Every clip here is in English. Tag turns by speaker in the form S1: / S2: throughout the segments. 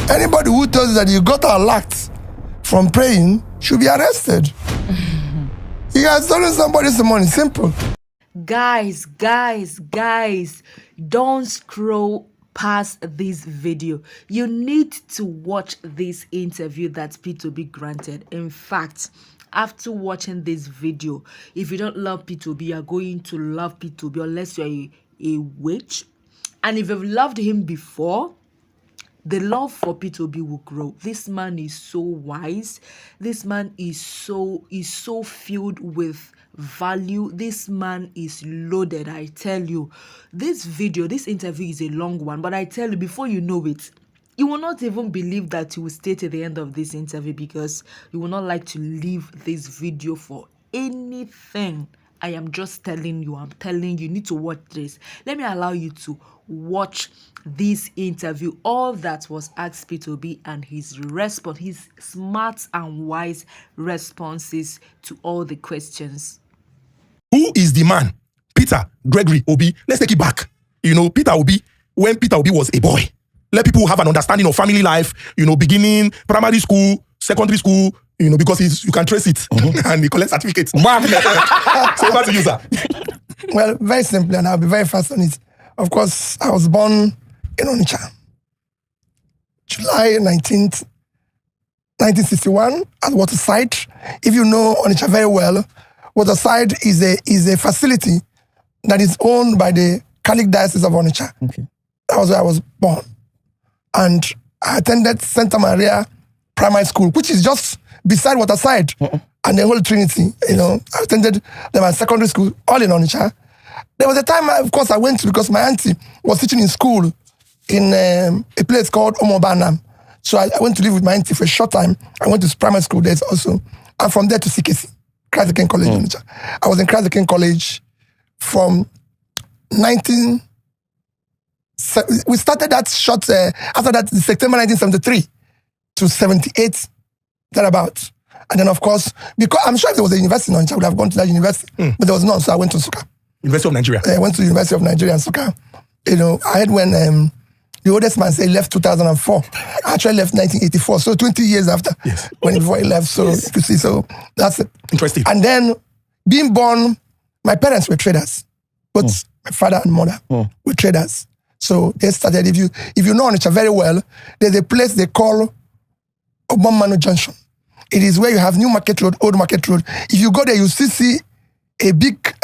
S1: Anybody who tells you that you got a lot from praying should be arrested. You have stolen somebody's money. Simple.
S2: Guys, don't scroll past this video. You need to watch this interview that Peter Obi granted. In fact, after watching this video, if you don't love Peter Obi, you're going to love Peter Obi unless you're a witch. And if you've loved him before, the love for Peter Obi will grow. This man is so wise. This man is so filled with value. This man is loaded. I tell you, this interview is a long one, but I tell you, before you know it, you will not even believe that you will stay to the end of this interview, because you will not like to leave this video for anything. I am just telling you, you need to watch this. Let me allow you to watch this interview, all that was asked Peter Obi and his response, his smart and wise responses to all the questions.
S3: Who is the man? Peter Gregory Obi. Let's take it back. Peter Obi, when Peter Obi was a boy, let people have an understanding of family life, beginning, primary school, secondary school, because you can trace it and he collects certificates. So over to you, sir.
S1: Well, very simply, and I'll be very fast on it. Of course, I was born in Onitsha, July 19th, 1961, at Waterside. If you know Onitsha very well, Waterside is a facility that is owned by the Catholic Diocese of Onitsha.
S4: Okay.
S1: That was where I was born. And I attended Santa Maria Primary School, which is just beside Waterside and the Holy Trinity. I attended my secondary school, all in Onitsha. There was a time, of course, I went to, because my auntie was teaching in school in a place called Omobanam. So I went to live with my auntie for a short time. I went to primary school there also. And from there to CKC, Christ the King College, Onitsha. I was in Christ the King College from we started that short, after that, September 1973 to 78, thereabouts. And then, of course, because I'm sure if there was a university in Onitsha, I would have gone to that university. But there was none, so I went to Nsukka.
S3: University of Nigeria.
S1: I went to the University of Nigeria in Nsukka. I had when the oldest man said he left 2004. I actually left 1984, so 20 years after before he left. So you can see, so that's it.
S3: Interesting.
S1: And then being born, my parents were traders. Both my father and mother were traders. So they started, if you know Onitsha very well, there's a place they call Obomano Junction. It is where you have New Market Road, Old Market Road. If you go there, you still see a big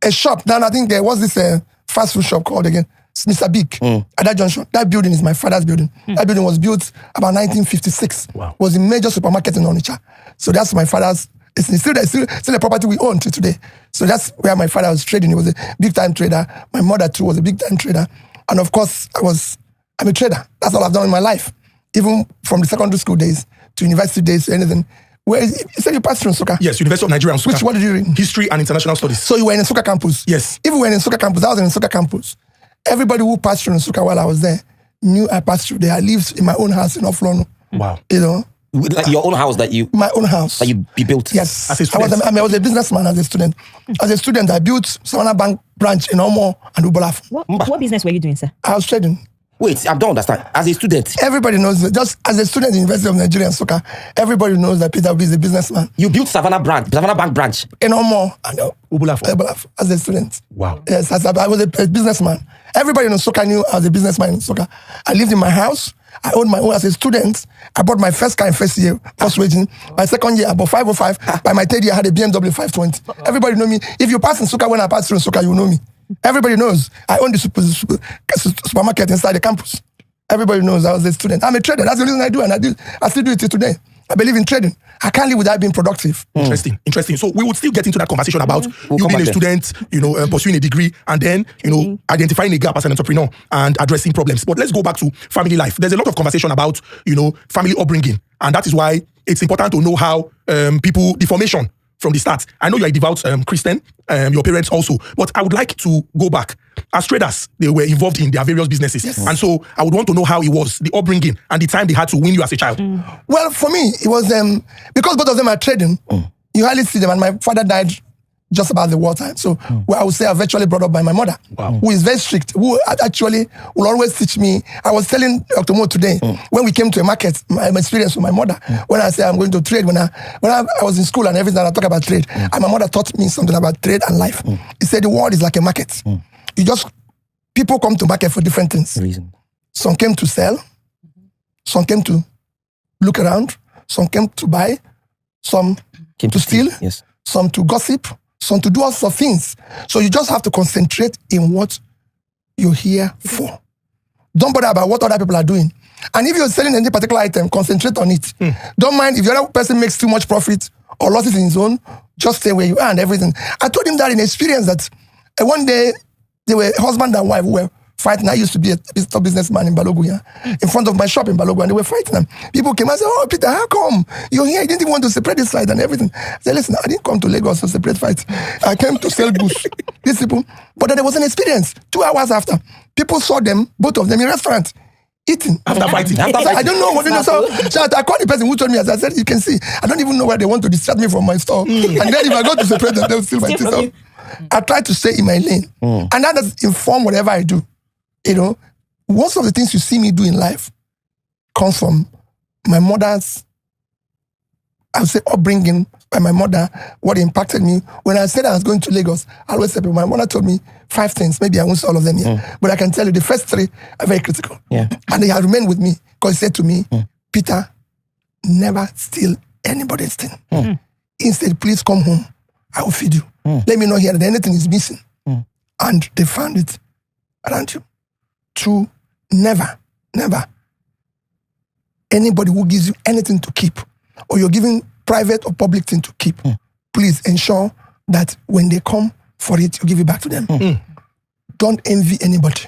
S1: a shop. Now I think there was this fast food shop called again Mr. Big at that junction. That building is my father's building. That building was built about 1956.
S3: Wow.
S1: Was a major supermarket in Onitsha. So that's my father's. It's still a property we own till today. So that's where my father was trading. He was a big time trader. My mother too was a big time trader. And of course, I'm a trader. That's all I've done in my life. Even from the secondary school days to university days to anything. You said you passed through Nsukka?
S3: Yes, University of Nigeria, Nsukka.
S1: What did you read?
S3: History and International Studies.
S1: So you were in Nsukka campus?
S3: Yes.
S1: If we were in Nsukka campus, I was in Nsukka campus. Everybody who passed through Nsukka while I was there knew I passed through there. I lived in my own house in Oflono.
S3: Wow.
S4: Like your own house that you...
S1: My own house.
S4: That you built?
S1: Yes.
S3: As a student?
S1: I was a businessman as a student. As a student, I built Savannah Bank branch in Omo and Ubolaf.
S5: What business were you doing, sir?
S1: I was trading.
S4: Wait, I don't understand. As a student?
S1: Everybody knows that. Just as a student in the University of Nigeria and Nsukka, everybody knows that Peter Obi is a businessman.
S4: You built Savannah Bank branch?
S1: In Omo and
S3: Ubolaf
S1: as a student.
S3: Wow.
S1: Yes, I was a businessman. Everybody in Nsukka knew I was a businessman in Nsukka. I lived in my house. I owned my own as a student. I bought my first car in first year, first waging. My second year, I bought 505. By my third year, I had a BMW 520. Everybody know me. If you pass in Nsukka, when I pass through Nsukka, you know me. Everybody knows. I own the supermarket inside the campus. Everybody knows I was a student. I'm a trader. That's the reason I do, and I still do it till today. I believe in trading. I can't live without being productive.
S3: Interesting. So we would still get into that conversation about you being a student, pursuing a degree, and then, identifying a gap as an entrepreneur and addressing problems. But let's go back to family life. There's a lot of conversation about, family upbringing. And that is why it's important to know how the formation from the start. I know you're a devout Christian, your parents also, but I would like to go back. As traders, they were involved in their various businesses. Yes. And so I would want to know how it was, the upbringing and the time they had to win you as a child.
S1: Well, for me, it was, because both of them are trading, you hardly see them. And my father died just about the wartime. So I would say I was virtually brought up by my mother, who is very strict, who actually will always teach me. I was telling Dr. Mo today, when we came to a market, my experience with my mother, when I say I'm going to trade, when I was in school and everything, I talk about trade, and my mother taught me something about trade and life. He said the world is like a market. People come to market for different things. Some came to sell, some came to look around, some came to buy, some came to steal, some to gossip, some to do all sorts of things. So you just have to concentrate in what you're here for. Don't bother about what other people are doing. And if you're selling any particular item, concentrate on it. Don't mind if the other person makes too much profit or losses in his own, just stay where you are and everything. I told him that in experience that one day they were husband and wife who were fighting. I used to be a businessman in Balogun, in front of my shop in Balogun, and they were fighting them. People came and said, "Oh, Peter, how come you're here? You didn't even want to separate this fight and everything." I said, "Listen, I didn't come to Lagos to separate fights. I came to sell goods." These people, but then there was an experience. 2 hours after, people saw them, both of them, in restaurant, eating.
S3: After fighting.
S1: So I don't know what they know. So I called the person who told me, as I said, you can see, I don't even know why they want to distract me from my store. And then if I go to separate them, they'll steal my things up. I try to stay in my lane. And that does inform whatever I do. You know, most of the things you see me do in life comes from my mother's, I would say, upbringing by my mother, what impacted me. When I said I was going to Lagos, I always said, my mother told me 5 things. Maybe I won't say all of them here. But I can tell you the first 3 are very critical. And they have remained with me because he said to me, Peter, never steal anybody's thing. Instead, please come home. I will feed you. Let me know here that anything is missing. And they found it around you. 2, never, anybody who gives you anything to keep, or you're giving private or public thing to keep, please ensure that when they come for it, you give it back to them. Don't envy anybody.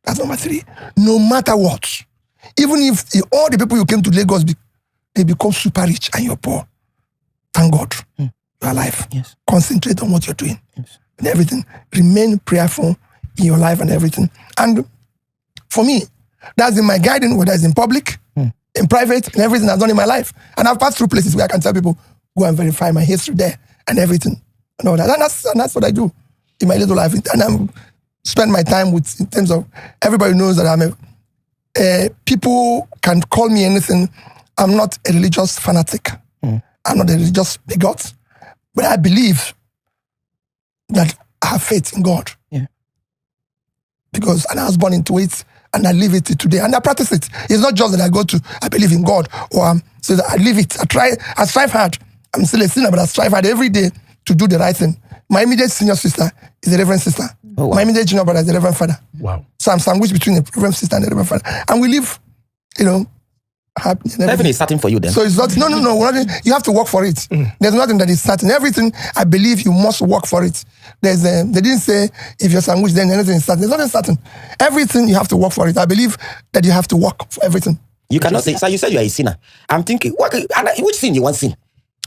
S1: That's number 3. No matter what, even if all the people you came to Lagos, they become super rich and you're poor, thank God you're alive. Concentrate on what you're doing and everything. Remain prayerful in your life and everything. And for me, that's in my guiding, whether it's in public, in private, and everything I've done in my life. And I've passed through places where I can tell people, go and verify my history there and everything. And all that. And that's what I do in my little life. And I spend my time with, in terms of, everybody knows that I'm people can call me anything. I'm not a religious fanatic. I'm not a religious bigot. But I believe that I have faith in God. Because and I was born into it, and I live it today, and I practice it. It's not just that I go to, I believe in God, or so that I live it. I strive hard. I'm still a sinner, but I strive hard every day to do the right thing. My immediate senior sister is a reverend sister. Oh, wow. My immediate junior brother is a reverend father. Wow. So I'm sandwiched between the reverend sister and the reverend father. And we live, happy.
S4: Heaven is certain for you then.
S1: So it's not, no. You have to work for it. There's nothing that is certain. Everything, I believe you must work for it. They didn't say if you're sandwiched, then anything is certain. There's nothing certain. Everything, you have to work for it. I believe that you have to work for everything.
S4: You cannot say, so you said you are a sinner. I'm thinking, which sin you want sin?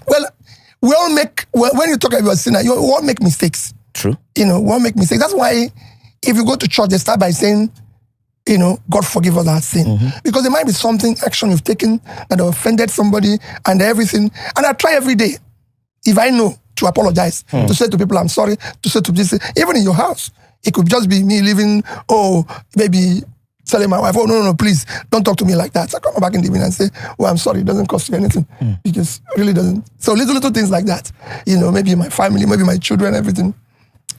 S1: Well, we all make, when you talk about a sinner, you all make mistakes.
S4: True.
S1: We all make mistakes. That's why if you go to church, they start by saying, God forgive us our sin. Because there might be something, action you've taken that offended somebody and everything. And I try every day, if I know, to apologize, to say to people, I'm sorry, to say to this, even in your house. It could just be me living, maybe telling my wife, no, please, don't talk to me like that. So I come back in the evening and say, I'm sorry, it doesn't cost you anything. Because it really doesn't. So little things like that. Maybe my family, maybe my children, everything.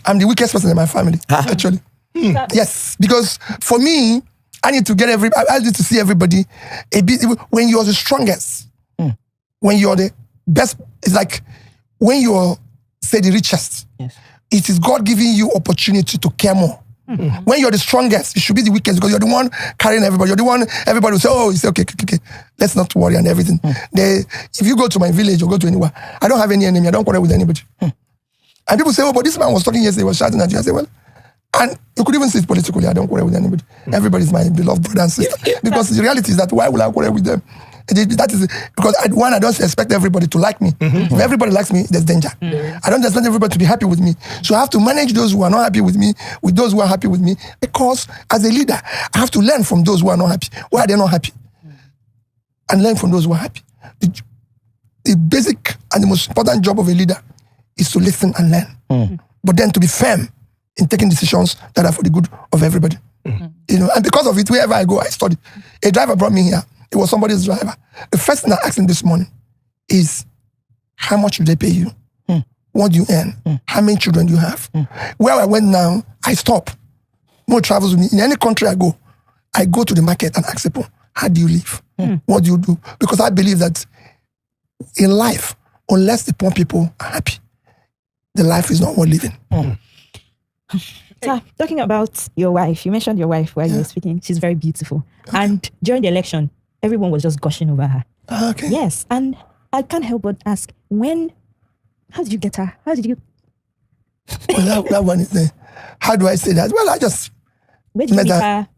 S1: I'm the weakest person in my family, actually. Yes, because for me, I need to see everybody a bit, when you're the strongest, when you're the best, it's like when you're, say, the richest, it is God giving you opportunity to care more. When you're the strongest, you should be the weakest because you're the one carrying everybody. You're the one, everybody will say, you say, okay, let's not worry and everything. If you go to my village or go to anywhere, I don't have any enemy, I don't quarrel with anybody. And people say, but this man was talking yesterday, he was shouting at you. I say, and you could even see it politically, I don't quarrel with anybody. Everybody's my beloved brother and sister. Because the reality is that why will I quarrel with them? That is because I don't expect everybody to like me. If everybody likes me, there's danger. I don't expect everybody to be happy with me. So I have to manage those who are not happy with me with those who are happy with me, because as a leader, I have to learn from those who are not happy. Why are they not happy? And learn from those who are happy. The basic and the most important job of a leader is to listen and learn. But then to be firm in taking decisions that are for the good of everybody. You know, and because of it, wherever I go, I study. A driver brought me here. It was somebody's driver. The first thing I asked him this morning is, how much do they pay you? What do you earn? How many children do you have? Where I went now, I stop. No travels with me. In any country I go to the market and ask people, how do you live? What do you do? Because I believe that in life, unless the poor people are happy, the life is not worth living.
S5: So, talking about your wife, you mentioned your wife while you were speaking. She's very beautiful. Okay. And during the election, everyone was just gushing over her.
S1: Okay.
S5: Yes. And I can't help but ask, how did you get her? How did you?
S1: Well, that one is the, how do I say that? Well, I just
S5: Where did you meet her?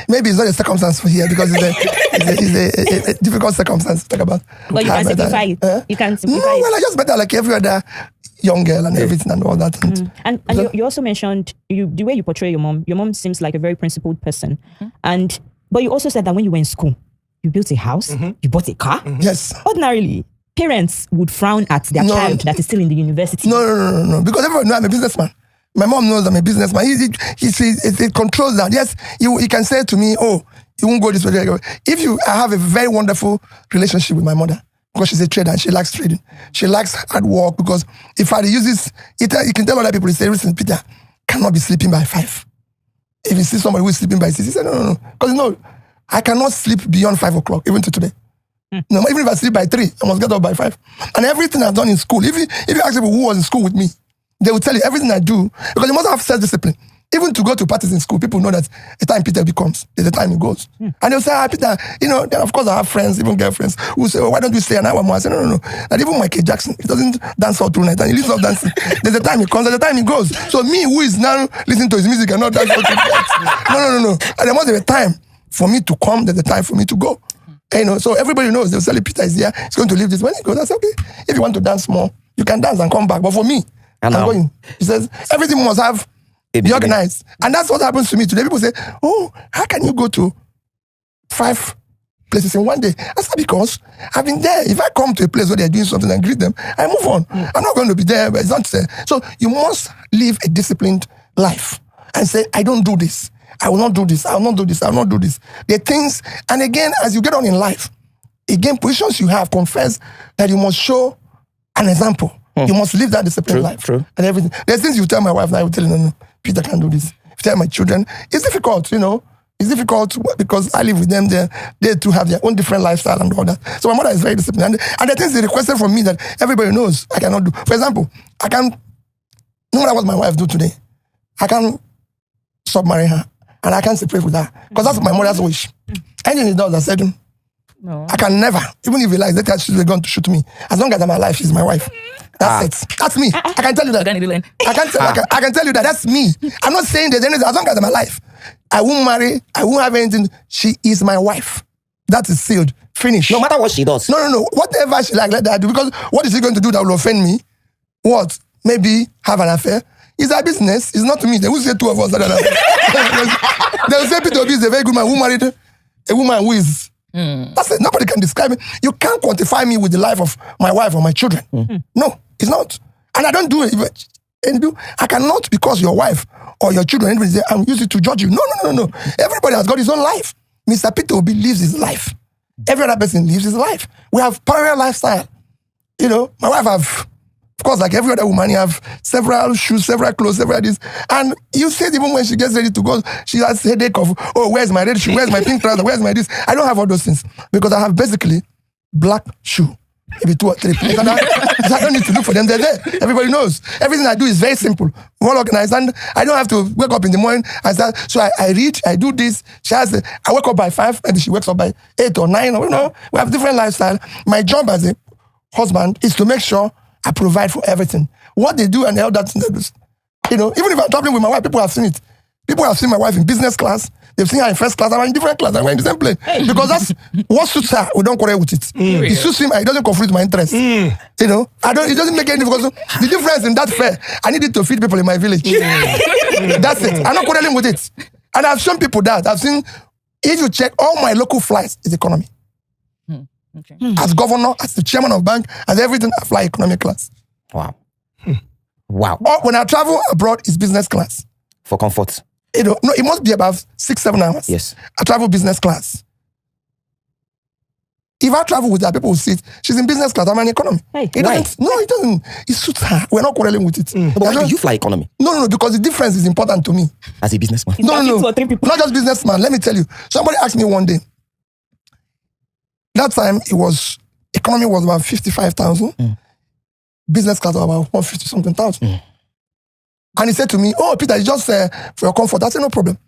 S1: Maybe it's not a circumstance for here because it's a difficult circumstance to talk about.
S5: But you can simplify it. You can simplify it.
S1: Well, I just met her like every other young girl and everything and all that.
S5: And you also mentioned the way you portray your mom. Your mom seems like a very principled person. But you also said that when you were in school, you built a house, you bought a car.
S1: Yes.
S5: Ordinarily, parents would frown at their child that is still in the university.
S1: No. Because everyone knows I'm a businessman. My mom knows I'm a businessman. He controls that. Yes, he can say to me, oh, you won't go this way. I have a very wonderful relationship with my mother because she's a trader and she likes trading. She likes hard work because if I use this, you can tell other people, he say, listen, Peter, cannot be sleeping by 5. If you see somebody who is sleeping by 6, he said, no. Because I cannot sleep beyond 5 o'clock, even to today. No, even if I sleep by 3, I must get up by 5. And everything I've done in school, if you ask people who was in school with me, they will tell you everything I do, because you must have self-discipline. Even to go to parties in school, people know that the time Peter becomes is the time he goes. And they'll say, Peter, then of course I have friends, even girlfriends, who say, why don't you stay an hour more? I say, no. That even Michael Jackson, he doesn't dance all through night, and he leaves off dancing. There's a time he comes, there's a time he goes. So me, who is now listening to his music and not dancing all through night, no. And there must be a time for me to come, there's a time for me to go. So everybody knows, they'll say, Peter is here, he's going to leave this. When he goes, I say, okay, if you want to dance more, you can dance and come back. But for me, I'm going. He says, everything must have be organized. And that's what happens to me today. People say, oh, how can you go to 5 places in one day? I said, because I've been there. If I come to a place where they're doing something and greet them, I move on. I'm not going to be there, but it's not there. So you must live a disciplined life and say, I don't do this. I will not do this. I will not do this. I will not do this. There are things, and again, as you get on in life, again, positions you have confess that you must show an example. You must live that disciplined life. True. And everything. There's things you tell my wife now, I will tell you, no, Peter can't do this. If you tell my children, it's difficult, It's difficult because I live with them. They too have their own different lifestyle and all that. So my mother is very disciplined. And the things they requested from me that everybody knows I cannot do. For example, no matter what my wife do today, I can submarry her and I can separate with her. Because that's my mother's wish. Anything he does, I said, no. I can never, even if he likes, let her choose a gun to shoot me. As long as I'm alive, she's my wife. That's it. That's me. I can tell you that. I can tell you that. That's me. I'm not saying there's anything. As long as I'm alive, I won't marry. I won't have anything. She is my wife. That is sealed. Finish.
S4: No matter what she does.
S1: No. Whatever she let that do. Because what is she going to do that will offend me? What? Maybe have an affair? It's her business. It's not to me. They will say 2 of us. They will say Peter Obi is a very good man who married a woman who is. That's it. Nobody can describe me. You can't quantify me with the life of my wife or my children. No, it's not. And I don't do it. I cannot, because your wife or your children, I'm used to judge you. No. Everybody has got his own life. Mr. Peter Obi lives his life. Every other person lives his life. We have parallel lifestyle. My wife of course, like every other woman, you have several shoes, several clothes, several this. And you see it even when she gets ready to go, she has headache of, oh, where's my red shoe? Where's my pink trouser? Where's my this? I don't have all those things because I have basically black shoe. Maybe 2 or 3 places. I don't need to look for them. They're there. Everybody knows. Everything I do is very simple, well organized. And I don't have to wake up in the morning and start. So I read, I do this. I wake up by 5, maybe she wakes up by 8 or 9. We have different lifestyle. My job as a husband is to make sure I provide for everything. What they do and all that, even if I'm traveling with my wife, people have seen it. People have seen my wife in business class. They've seen her in first class. I'm in different class. I'm in the same plane. Because that's what suits her. We don't quarrel with it. It suits him. It doesn't conflict with my interest. It doesn't make any difference. The difference in that fare, I need it to feed people in my village. That's it. I'm not quarreling with it. And I've shown people that. I've seen, if you check all my local flights, is economy. Okay. As governor, as the chairman of bank, as everything, I fly economy class.
S4: Wow. Wow.
S1: Or when I travel abroad, it's business class.
S4: For comfort.
S1: You know, no, it must be about 6-7 hours.
S4: Yes.
S1: I travel business class. If I travel with her, people will see it. She's in business class. I'm in economy.
S5: Hey,
S1: it
S4: why?
S1: doesn't. No, it doesn't. It suits her. We're not quarreling with it.
S4: But why do you fly economy
S1: No, because the difference is important to me.
S4: as a businessman?
S1: No,
S5: Two or three people.
S1: not just businessman. Let me tell you. Somebody asked me one day. That time economy was about 55,000. Business class was about 150 something thousand. And he said to me, "Oh, Peter, it's just for your comfort." I said, "No problem.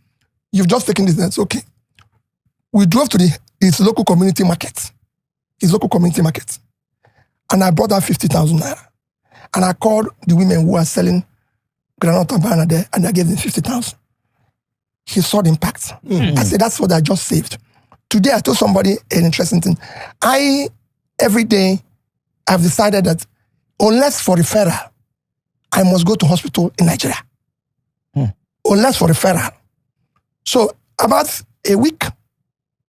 S1: You've just taken this. That's okay." We drove to his local community market. And I brought out 50,000 naira. And I called the women who are selling granite and banana there, and I gave them 50,000. He saw the impact. I said, "That's what I just saved." Today, I told somebody an interesting thing. Every day, I've decided that unless for referral, I must go to hospital in Nigeria. Unless for referral. So about a week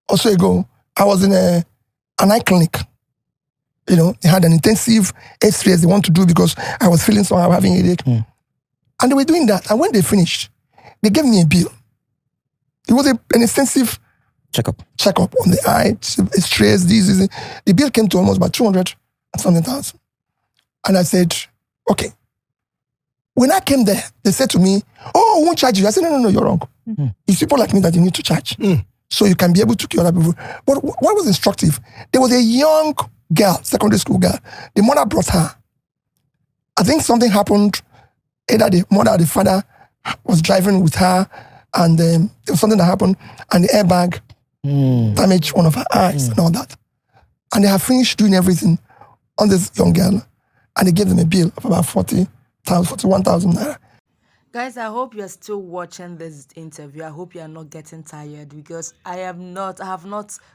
S1: or so ago, I was in an eye clinic. You know, they had an intensive X-rays they want to do because I was feeling somehow having a headache. And they were doing that. And when they finished, they gave me a bill. It was an extensive checkup on the eye, X-rays, this. The bill came to almost about 200 and something thousand. And I said, okay. When I came there, they said to me, "Oh, I won't charge you." I said, no, you're wrong. It's people like me that you need to charge. So you can be able to cure other people. But what was instructive? There was a young girl, secondary school girl. The mother brought her. I think something happened. Either the mother or the father was driving with her, and there was something that happened, and the airbag damaged one of her eyes and all that. And they have finished doing everything on this young girl, and they gave them a bill of about 41,000 naira.
S2: Guys, I hope you're still watching this interview. I hope you are not getting tired, because I have not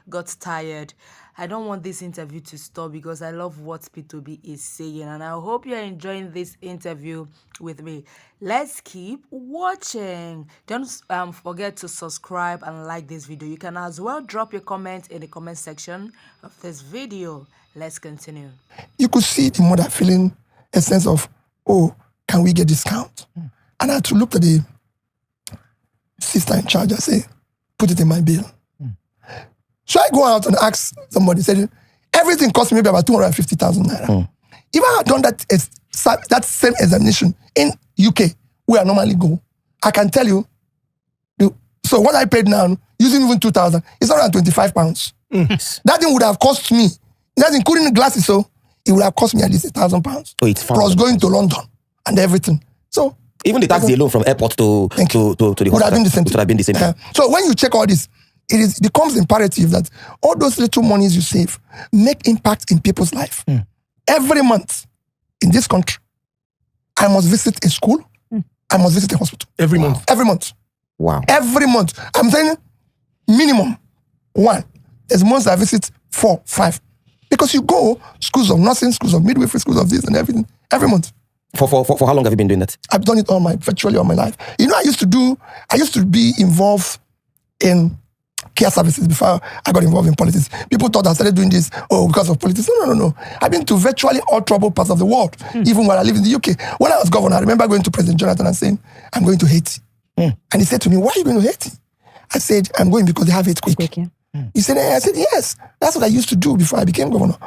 S2: got tired. I don't want this interview to stop because I love what Peter Obi is saying, and I hope you're enjoying this interview with me. Let's keep watching. Don't forget to subscribe and like this video. You can as well drop your comment in the comment section of this video. Let's continue.
S1: You could see the mother feeling a sense of, "Oh, can we get discount?" And I had to look at the sister in charge. I say, "Put it in my bill." So I go out and ask somebody, said, "Everything cost me maybe about 250,000 naira. If I had done that same examination in UK, where I normally go, I can tell you, so what I paid now, using even 2,000, it's around 25 pounds. That thing would have cost me, that's including the glasses, so it would have cost me at least 1,000 pounds.
S4: Oh, it's
S1: plus going to London and everything. So
S4: even the taxi alone from airport to the hospital
S1: would have been the same thing.
S4: Would have been the same thing.
S1: So when you check all this, it becomes imperative that all those little monies you save make impact in people's life. Every month in this country, I must visit a school. I must visit a hospital.
S3: Every month.
S1: Every month.
S4: Wow.
S1: Every month. I'm saying minimum 1. There's months I visit 4, 5. Because you go schools of nursing, schools of midwifery, schools of this and everything every month.
S4: For how long have you been doing that?
S1: I've done it virtually all my life. You know, I used to be involved in care services before I got involved in politics. People thought I started doing this, because of politics. No. I've been to virtually all troubled parts of the world, even while I live in the UK. When I was governor, I remember going to President Jonathan and saying, "I'm going to Haiti." And he said to me, "Why are you going to Haiti?" I said, "I'm going because they have earthquake."
S5: Yeah.
S1: He said, I said, "Yes, that's what I used to do before I became governor."